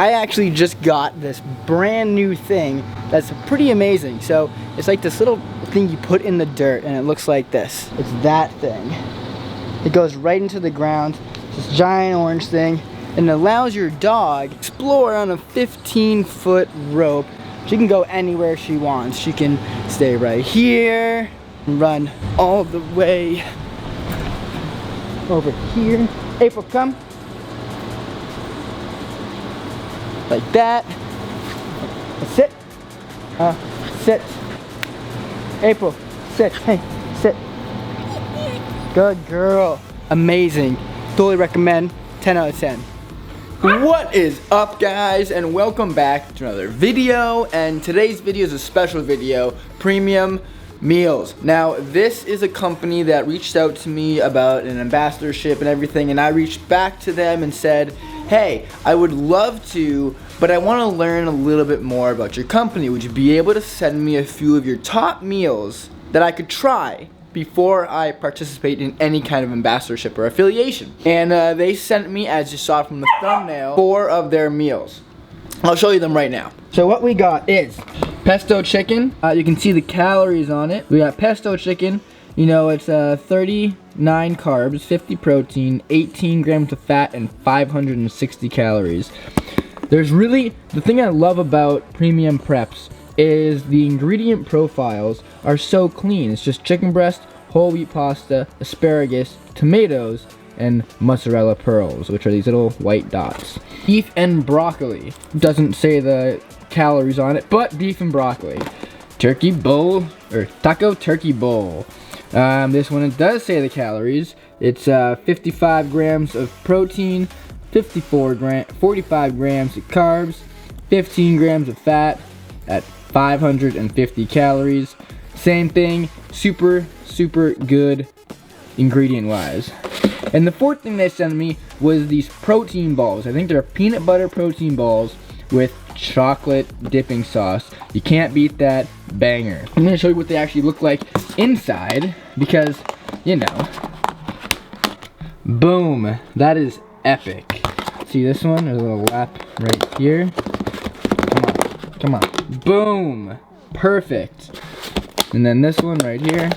I actually just got this brand new thing that's pretty amazing. So it's like this little thing you put in the dirt and it looks like this. It's that thing. It goes right into the ground. It's this giant orange thing, and it allows your dog to explore on a 15-foot rope. She can go anywhere she wants. She can stay right here and run all the way over here. April, come. Like that. Sit. Sit. April, sit. Hey, sit. Good girl. Amazing. Totally recommend. 10 out of 10. What is up, guys, and welcome back to another video. And today's video is a special video, Premium Meals. Now, this is a company that reached out to me about an ambassadorship and everything, and I reached back to them and said, hey, I would love to, but I want to learn a little bit more about your company. Would you be able to send me a few of your top meals that I could try before I participate in any kind of ambassadorship or affiliation? And they sent me, as you saw from the thumbnail, 4 of their meals. I'll show you them right now. So what we got is pesto chicken. You can see the calories on it. We got pesto chicken. You know, it's 39 carbs, 50 protein, 18 grams of fat, and 560 calories. There's really, the thing I love about premium preps is the ingredient profiles are so clean. It's just chicken breast, whole wheat pasta, asparagus, tomatoes, and mozzarella pearls, which are these little white dots. Beef and broccoli. Doesn't say the calories on it, but beef and broccoli. Turkey bowl, or taco turkey bowl. This one, it does say the calories. It's 55 grams of protein, 45 grams of carbs, 15 grams of fat at 550 calories. Same thing, super good ingredient wise. And the 4th thing they sent me was these protein balls. I think they're peanut butter protein balls with chocolate dipping sauce. You can't beat that. Banger. I'm gonna show you what they actually look like inside, because, you know, boom, that is epic. See this one? There's a little lap right here. Come on. Boom. Perfect. And then this one right here.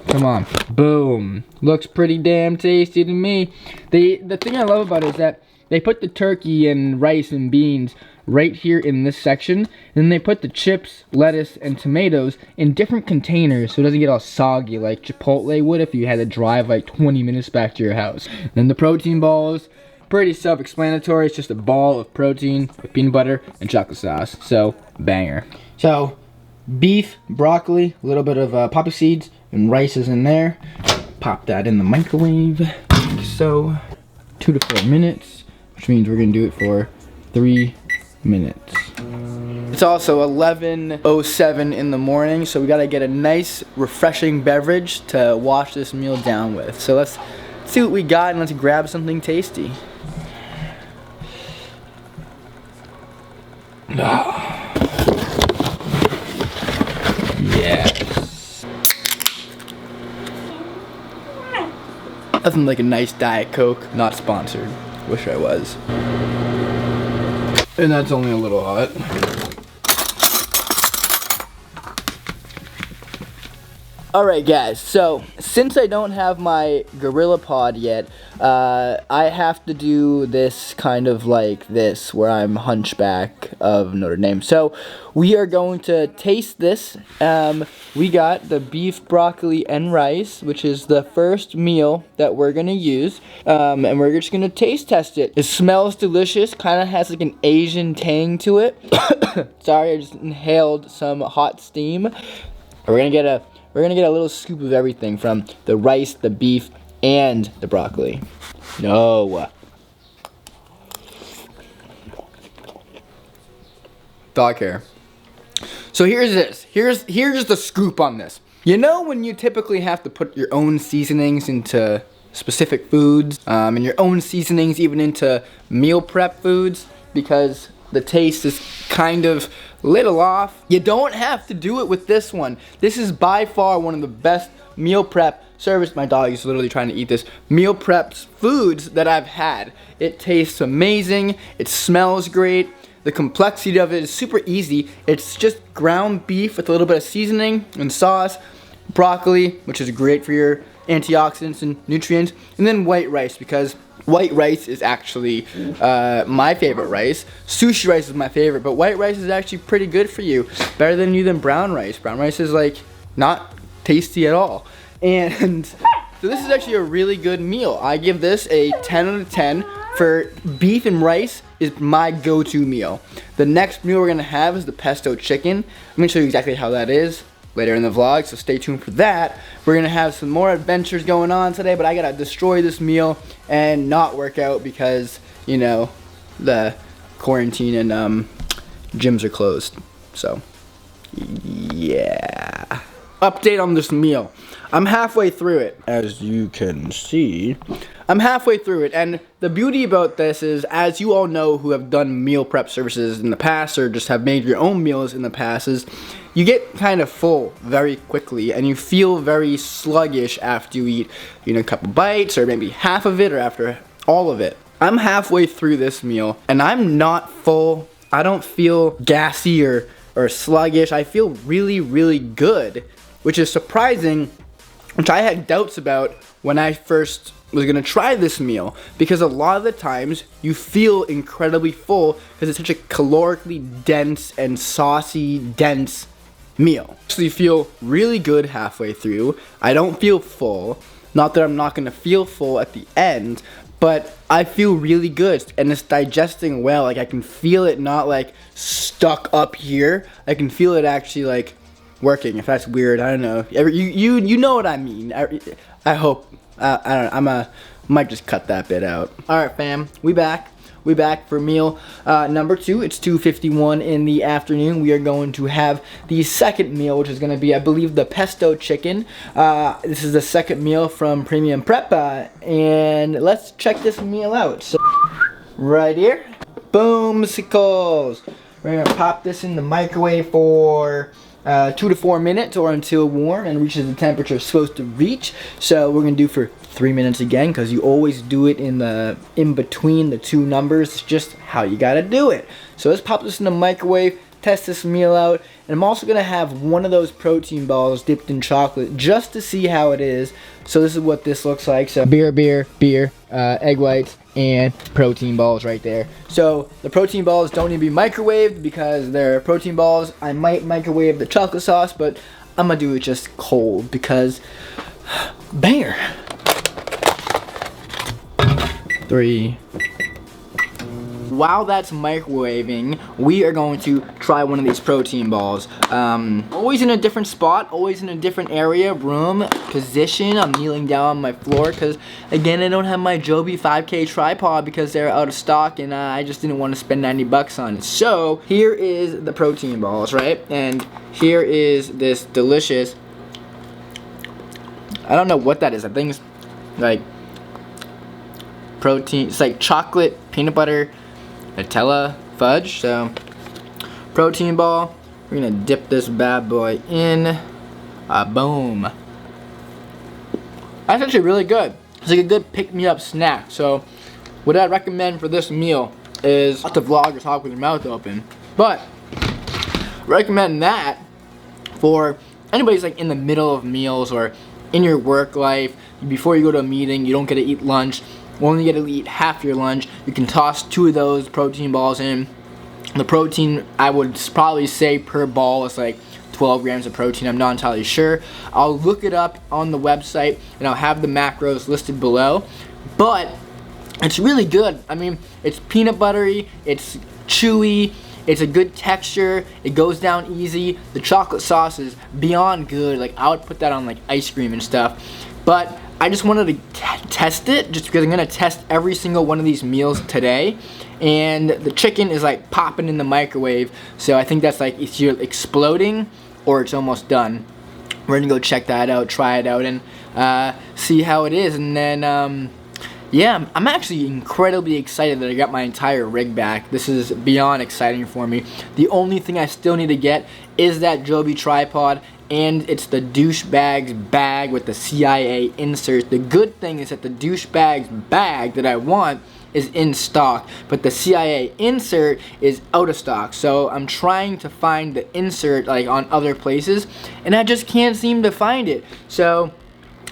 Come on. Boom. Looks pretty damn tasty to me. The thing I love about it is that they put the turkey and rice and beans right here in this section. And then they put the chips, lettuce, and tomatoes in different containers so it doesn't get all soggy like Chipotle would if you had to drive like 20 minutes back to your house. Then the protein balls. Pretty self-explanatory. It's just a ball of protein with peanut butter and chocolate sauce. So, banger. So, beef, broccoli, a little bit of poppy seeds, and rice is in there. Pop that in the microwave, like so. 2 to 4 minutes, which means we're gonna do it for 3 minutes. It's also 11:07 in the morning, so we gotta get a nice, refreshing beverage to wash this meal down with. So let's see what we got, and let's grab something tasty. Yes. Nothing like a nice Diet Coke. Not sponsored. Wish I was. And that's only a little hot. Alright guys, so since I don't have my Gorilla Pod yet, I have to do this kind of like this, where I'm Hunchback of Notre Dame. So we are going to taste this. We got the beef, broccoli, and rice, which is the first meal that we're going to use. And we're just going to taste test it. It smells delicious, kind of has like an Asian tang to it. Sorry, I just inhaled some hot steam. We're going to get a little scoop of everything from the rice, the beef, and the broccoli. No. Dog hair. So here's this. Here's the scoop on this. You know when you typically have to put your own seasonings into specific foods, and your own seasonings even into meal prep foods, because the taste is kind of little off? You don't have to do it with this one. This is by far one of the best meal prep service. My dog is literally trying to eat this. Meal preps foods that I've had. It tastes amazing. It smells great. The complexity of it is super easy. It's just ground beef with a little bit of seasoning and sauce, broccoli, which is great for your antioxidants and nutrients, and then white rice, because white rice is actually my favorite rice. Sushi rice is my favorite, but white rice is actually pretty good for you. Better than brown rice. Brown rice is like not tasty at all. And so this is actually a really good meal. I give this a 10 out of 10 for beef and rice. Is my go-to meal. The next meal we're gonna have is the pesto chicken. I'm gonna show you exactly how that is later in the vlog, so stay tuned for that. We're gonna have some more adventures going on today, but I gotta destroy this meal and not work out because, you know, the quarantine and gyms are closed. So, yeah. Update on this meal. I'm halfway through it, as you can see. I'm halfway through it, and the beauty about this is, as you all know who have done meal prep services in the past or just have made your own meals in the past, is you get kind of full very quickly and you feel very sluggish after you eat, you know, a couple bites or maybe half of it or after all of it. I'm halfway through this meal and I'm not full. I don't feel gassy or sluggish. I feel really, really good, which is surprising, which I had doubts about when I first was gonna try this meal, because a lot of the times you feel incredibly full because it's such a calorically dense and saucy, dense meal. So you feel really good halfway through. I don't feel full. Not that I'm not gonna feel full at the end, but I feel really good and it's digesting well. Like I can feel it not like stuck up here. I can feel it actually like working. If that's weird, I don't know. You know what I mean. I hope. I don't know. Might just cut that bit out. All right, fam. We back for meal number 2. It's 2:51 in the afternoon. We are going to have the second meal, which is going to be, I believe, the pesto chicken. This is the second meal from Premium Prep, and let's check this meal out. So, right here, boomsicles. We're gonna pop this in the microwave for 2 to 4 minutes, or until warm and reaches the temperature it's supposed to reach. So we're gonna do for 3 minutes again, because you always do it in between the two numbers. It's just how you gotta do it. So let's pop this in the microwave, test this meal out, and I'm also gonna have one of those protein balls dipped in chocolate just to see how it is. So this is what this looks like. So beer, egg whites, and protein balls right there. So the protein balls don't need to be microwaved because they're protein balls. I might microwave the chocolate sauce, but I'm gonna do it just cold because banger. 3. While that's microwaving, we are going to try one of these protein balls. Always in a different spot, always in a different area, room, position. I'm kneeling down on my floor because, again, I don't have my Joby 5K tripod because they're out of stock, and I just didn't want to spend 90 bucks on it. So here is the protein balls, right? And here is this delicious, I don't know what that is. I think it's like protein. It's like chocolate, peanut butter, Nutella, fudge. So protein ball, we're gonna dip this bad boy in. Boom. That's actually really good. It's like a good pick-me-up snack. So what I'd recommend for this meal is not to vlog or talk with your mouth open, but recommend that for anybody's like in the middle of meals or in your work life. Before you go to a meeting, you don't get to eat lunch. Only get to eat half your lunch. You can toss 2 of those protein balls in. The protein, I would probably say per ball is like 12 grams of protein. I'm not entirely sure. I'll look it up on the website and I'll have the macros listed below. But it's really good. I mean, it's peanut buttery, it's chewy, it's a good texture, it goes down easy. The chocolate sauce is beyond good. Like I would put that on like ice cream and stuff. But I just wanted to test it just because I'm gonna test every single one of these meals today. And the chicken is like popping in the microwave, so I think that's like it's either exploding or it's almost done. We're gonna go check that out, try it out, and see how it is. And then yeah, I'm actually incredibly excited that I got my entire rig back. This is beyond exciting for me. The only thing I still need to get is that Joby tripod and it's the douchebag's bag with the CIA insert. The good thing is that the douchebag's bag that I want is in stock, but the CIA insert is out of stock. So I'm trying to find the insert like on other places, and I just can't seem to find it. So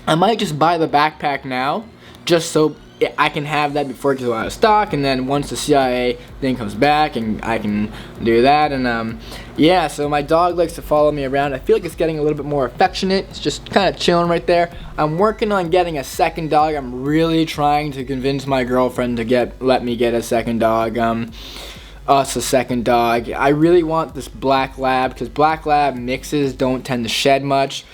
I might just buy the backpack now, just so I can have that before it goes out of stock, and then once the CIA thing comes back, and I can do that. And yeah, so my dog likes to follow me around. I feel like it's getting a little bit more affectionate. It's just kind of chilling right there. I'm working on getting a second dog. I'm really trying to convince my girlfriend to let me get a second dog. Us a second dog. I really want this black lab, because black lab mixes don't tend to shed much,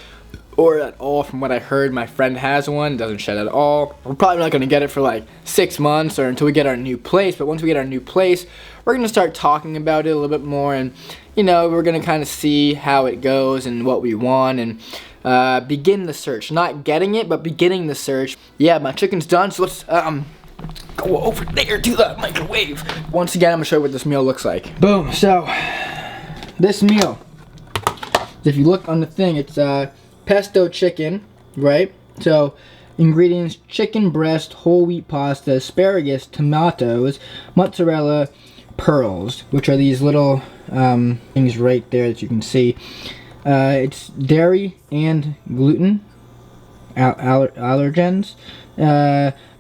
or at all. From what I heard, my friend has one, doesn't shed at all. We're probably not going to get it for like 6 months or until we get our new place, but once we get our new place, we're going to start talking about it a little bit more, and you know, we're going to kind of see how it goes and what we want, and begin the search. Not getting it, but beginning the search. Yeah, my chicken's done, so let's go over there to the microwave. Once again, I'm going to show you what this meal looks like. Boom. So this meal, if you look on the thing, it's pesto chicken, right? So ingredients: chicken breast, whole wheat pasta, asparagus, tomatoes, mozzarella, pearls, which are these little things right there that you can see. It's dairy and gluten allergens.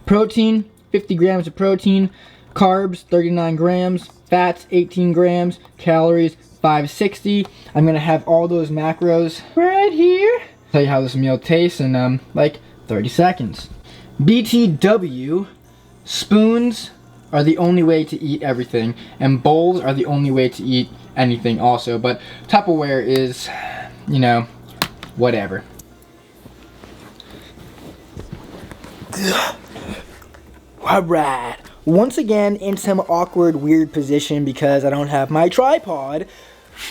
Protein, 50 grams of protein. Carbs, 39 grams. Fats, 18 grams. Calories, 560. I'm gonna have all those macros right here. Tell you how this meal tastes in like 30 seconds. BTW, spoons are the only way to eat everything, and bowls are the only way to eat anything also, but Tupperware is, you know, whatever. Alright, once again in some awkward, weird position because I don't have my tripod.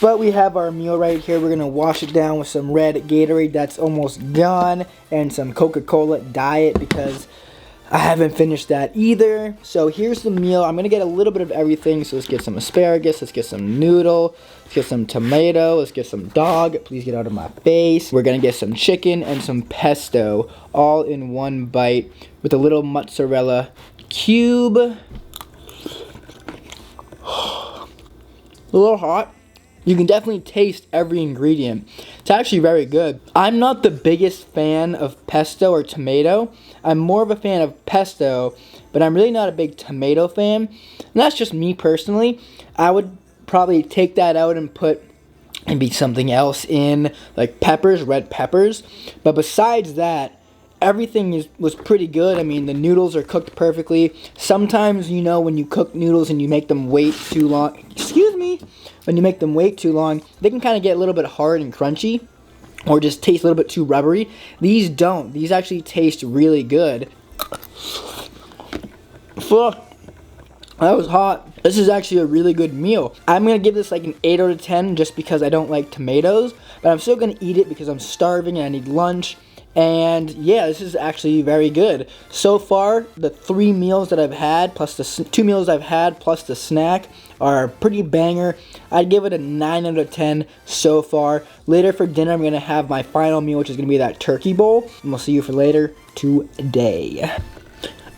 But we have our meal right here. We're going to wash it down with some red Gatorade that's almost gone, and some Coca-Cola Diet because I haven't finished that either. So here's the meal. I'm going to get a little bit of everything. So let's get some asparagus. Let's get some noodle. Let's get some tomato. Let's get some dog. Please get out of my face. We're going to get some chicken and some pesto all in one bite with a little mozzarella cube. A little hot. You can definitely taste every ingredient. It's actually very good. I'm not the biggest fan of pesto or tomato. I'm more of a fan of pesto, but I'm really not a big tomato fan. And that's just me personally. I would probably take that out and put maybe something else in, like peppers, red peppers. But besides that, everything was pretty good. I mean, the noodles are cooked perfectly. Sometimes, you know, when you cook noodles and you make them wait too long, when you make them wait too long, they can kind of get a little bit hard and crunchy, or just taste a little bit too rubbery. These don't. These actually taste really good. Fuck. That was hot. This is actually a really good meal. I'm going to give this like an 8 out of 10 just because I don't like tomatoes, but I'm still going to eat it because I'm starving and I need lunch. And yeah, this is actually very good. So far, the 3 meals that I've had, plus the 2 meals I've had, plus the snack, are pretty banger. I'd give it a 9 out of 10 so far. Later for dinner, I'm going to have my final meal, which is going to be that turkey bowl. And we'll see you for later today.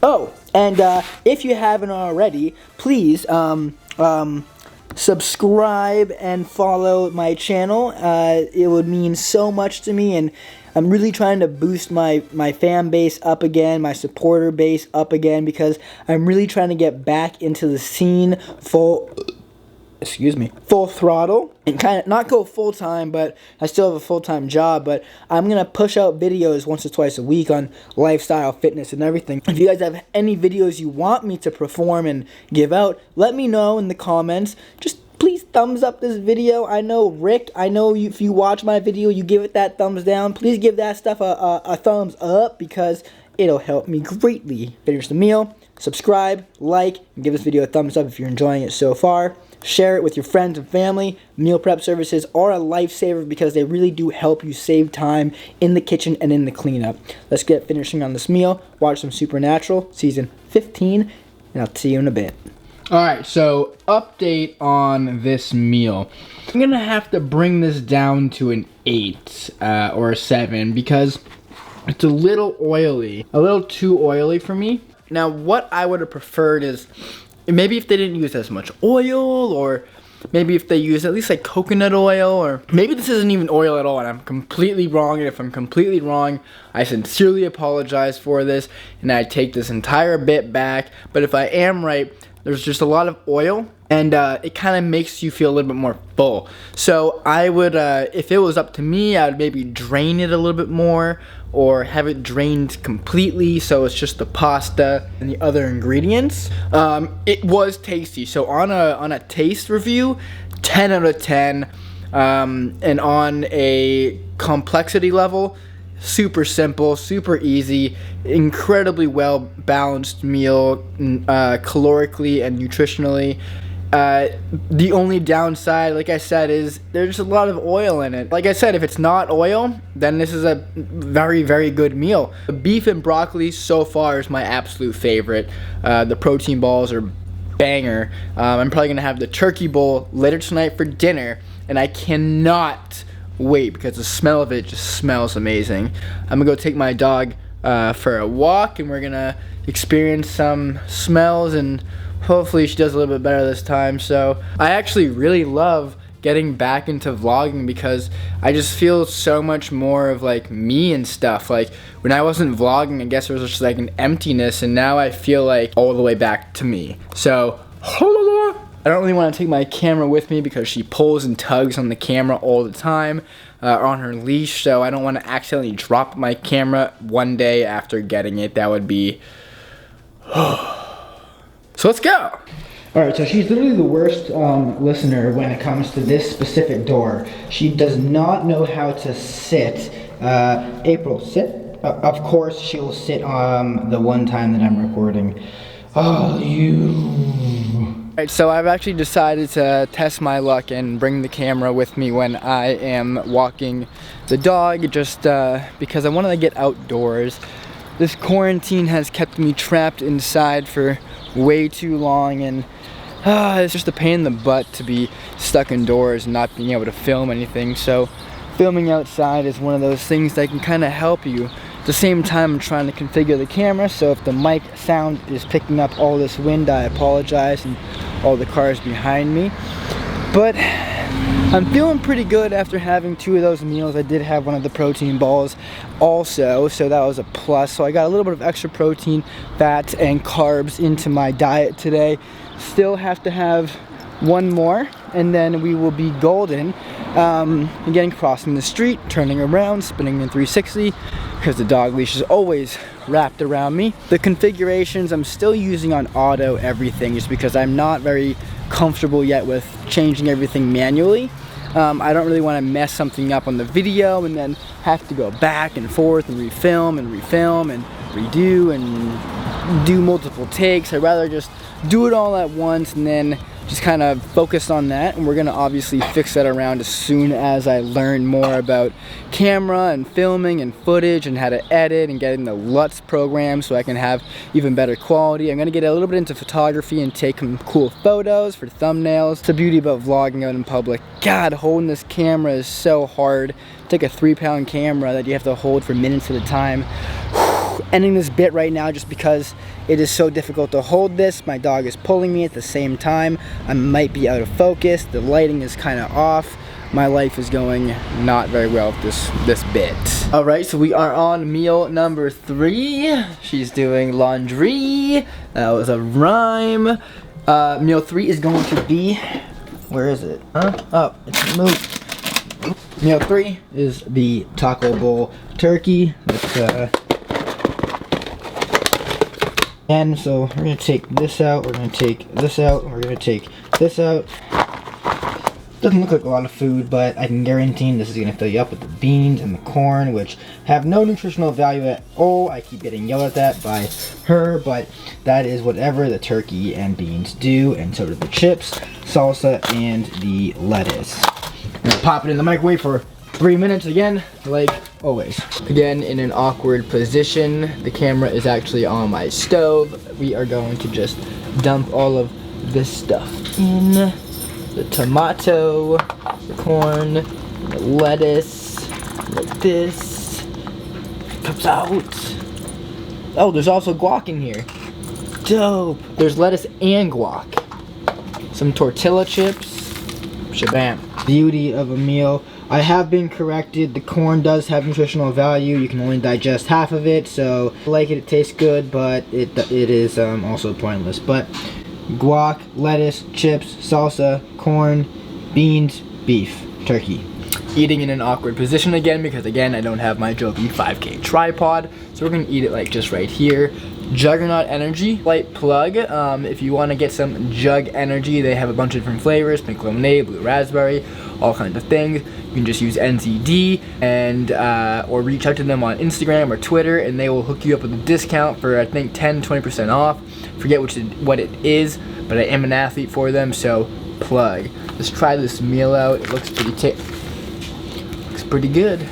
Oh, and if you haven't already, please subscribe and follow my channel. It would mean so much to me, and I'm really trying to boost my fan base up again, my supporter base up again, because I'm really trying to get back into the scene full throttle, and kind of not go full time, but I still have a full-time job, but I'm gonna push out videos once or twice a week on lifestyle, fitness, and everything. If you guys have any videos you want me to perform and give out, let me know in the comments. Just please thumbs up this video. I know, Rick, I know if you watch my video, you give it that thumbs down. Please give that stuff a thumbs up, because it'll help me greatly. Finish the meal, subscribe, like, and give this video a thumbs up if you're enjoying it so far. Share it with your friends and family. Meal prep services are a lifesaver because they really do help you save time in the kitchen and in the cleanup. Let's get finishing on this meal. Watch some Supernatural, season 15, and I'll see you in a bit. Alright, so update on this meal. I'm gonna have to bring this down to an 8 or a 7 because it's a little oily. A little too oily for me. Now, what I would have preferred is maybe if they didn't use as much oil, or maybe if they use at least like coconut oil, or maybe this isn't even oil at all and I'm completely wrong. And if I'm completely wrong, I sincerely apologize for this and I take this entire bit back. But if I am right, there's just a lot of oil and it kind of makes you feel a little bit more full. So I would, if it was up to me, I would maybe drain it a little bit more or have it drained completely so it's just the pasta and the other ingredients. It was tasty. So on a taste review, 10 out of 10. And on a complexity level, super simple, super easy, incredibly well balanced meal, calorically and nutritionally. The only downside, like I said, is there's a lot of oil in it. Like I said, if it's not oil, then this is a very, very good meal. The beef and broccoli so far is my absolute favorite. The protein balls are banger. I'm probably gonna have the turkey bowl later tonight for dinner, and I cannot wait because the smell of it just smells amazing. I'm gonna go take my dog for a walk, and we're gonna experience some smells, and hopefully she does a little bit better this time. So I actually really love getting back into vlogging because I just feel so much more of like me and stuff. Like when I wasn't vlogging, I guess there was just like an emptiness, and now I feel like all the way back to me. So I don't really want to take my camera with me because she pulls and tugs on the camera all the time, or on her leash, so I don't want to accidentally drop my camera one day after getting it. That would be... So let's go! Alright, so she's literally the worst listener when it comes to this specific door. She does not know how to sit. April, sit. Of course she will sit the one time that I'm recording. Oh, you... Alright, so I've actually decided to test my luck and bring the camera with me when I am walking the dog, just because I wanted to get outdoors. This quarantine has kept me trapped inside for way too long, and it's just a pain in the butt to be stuck indoors and not being able to film anything. So filming outside is one of those things that can kind of help you. At the same time, I'm trying to configure the camera, so if the mic sound is picking up all this wind, I apologize, and all the cars behind me. But I'm feeling pretty good after having 2 of those meals. I did have one of the protein balls also, so that was a plus. So I got a little bit of extra protein, fats, and carbs into my diet today. Still have to have one more, and then we will be golden. Again, crossing the street, turning around, spinning in 360, because the dog leash is always wrapped around me. The configurations I'm still using on auto everything, just because I'm not very comfortable yet with changing everything manually. I don't really want to mess something up on the video and then have to go back and forth and refilm and redo and do multiple takes. I'd rather just do it all at once and then just kind of focus on that, and we're gonna obviously fix that around as soon as I learn more about camera and filming and footage and how to edit and get in the LUTs program so I can have even better quality. I'm gonna get a little bit into photography and take some cool photos for thumbnails. It's the beauty about vlogging out in public. God, holding this camera is so hard. Take a 3-pound camera that you have to hold for minutes at a time. Ending this bit right now just because it is so difficult to hold this. My dog is pulling me at the same time. I might be out of focus. The lighting is kind of off. My life is going not very well with this bit. Alright, so we are on meal number 3. She's doing laundry. That was a rhyme. Meal 3 is going to be... Where is it? Huh? Oh, it's moved. Meal 3 is the taco bowl turkey. And so we're going to take this out, we're going to take this out, we're going to take this out. Doesn't look like a lot of food, but I can guarantee this is going to fill you up with the beans and the corn, which have no nutritional value at all. I keep getting yelled at that by her, but that is whatever the turkey and beans do, and so do the chips, salsa, and the lettuce. I'm going to pop it in the microwave for 3 minutes again, like always. Again, in an awkward position. The camera is actually on my stove. We are going to just dump all of this stuff in. The tomato, the corn, the lettuce, like this. Comes out. Oh, there's also guac in here. Dope. There's lettuce and guac. Some tortilla chips. Shabam. Beauty of a meal. I have been corrected. The corn does have nutritional value. You can only digest half of it, so I like it. It tastes good, but it is also pointless. But guac, lettuce, chips, salsa, corn, beans, beef, turkey. Eating in an awkward position again because again I don't have my Joby 5K tripod, so we're gonna eat it like just right here. Juggernaut Energy, light plug. If you want to get some Jug Energy, they have a bunch of different flavors: pink lemonade, blue raspberry, all kinds of things. You can just use NZD and or reach out to them on Instagram or Twitter, and they will hook you up with a discount for I think 10-20% off. Forget what it is, but I am an athlete for them, so plug. Let's try this meal out. It looks pretty good.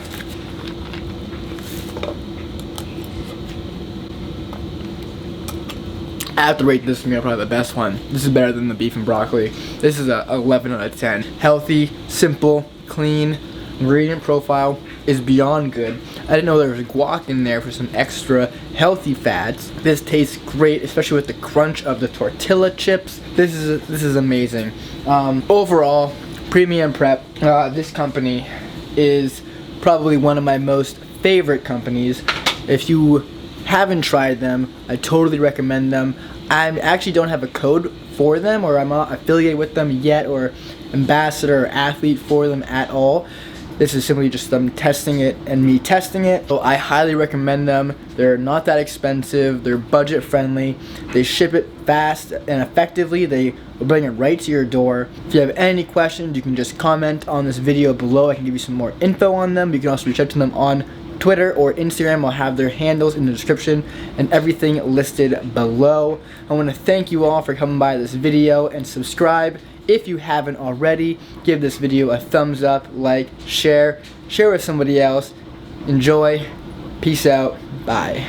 I have to rate this meal probably the best one. This is better than the beef and broccoli. This is a 11 out of 10. Healthy, simple, clean. Ingredient profile is beyond good. I didn't know there was guac in there for some extra healthy fats. This tastes great, especially with the crunch of the tortilla chips. This is amazing. Overall, Premium Prep. This company is probably one of my most favorite companies. If you haven't tried them, I totally recommend them. I actually don't have a code for them, or I'm not affiliated with them yet, or ambassador or athlete for them at all. This is simply just them testing it and me testing it. So I highly recommend them. They're not that expensive. They're budget friendly. They ship it fast and effectively. They will bring it right to your door. If you have any questions, you can just comment on this video below. I can give you some more info on them. You can also reach out to them on Twitter or Instagram. I'll have their handles in the description and everything listed below. I want to thank you all for coming by this video, and subscribe if you haven't already. Give this video a thumbs up, like, share with somebody else. Enjoy. Peace out. Bye.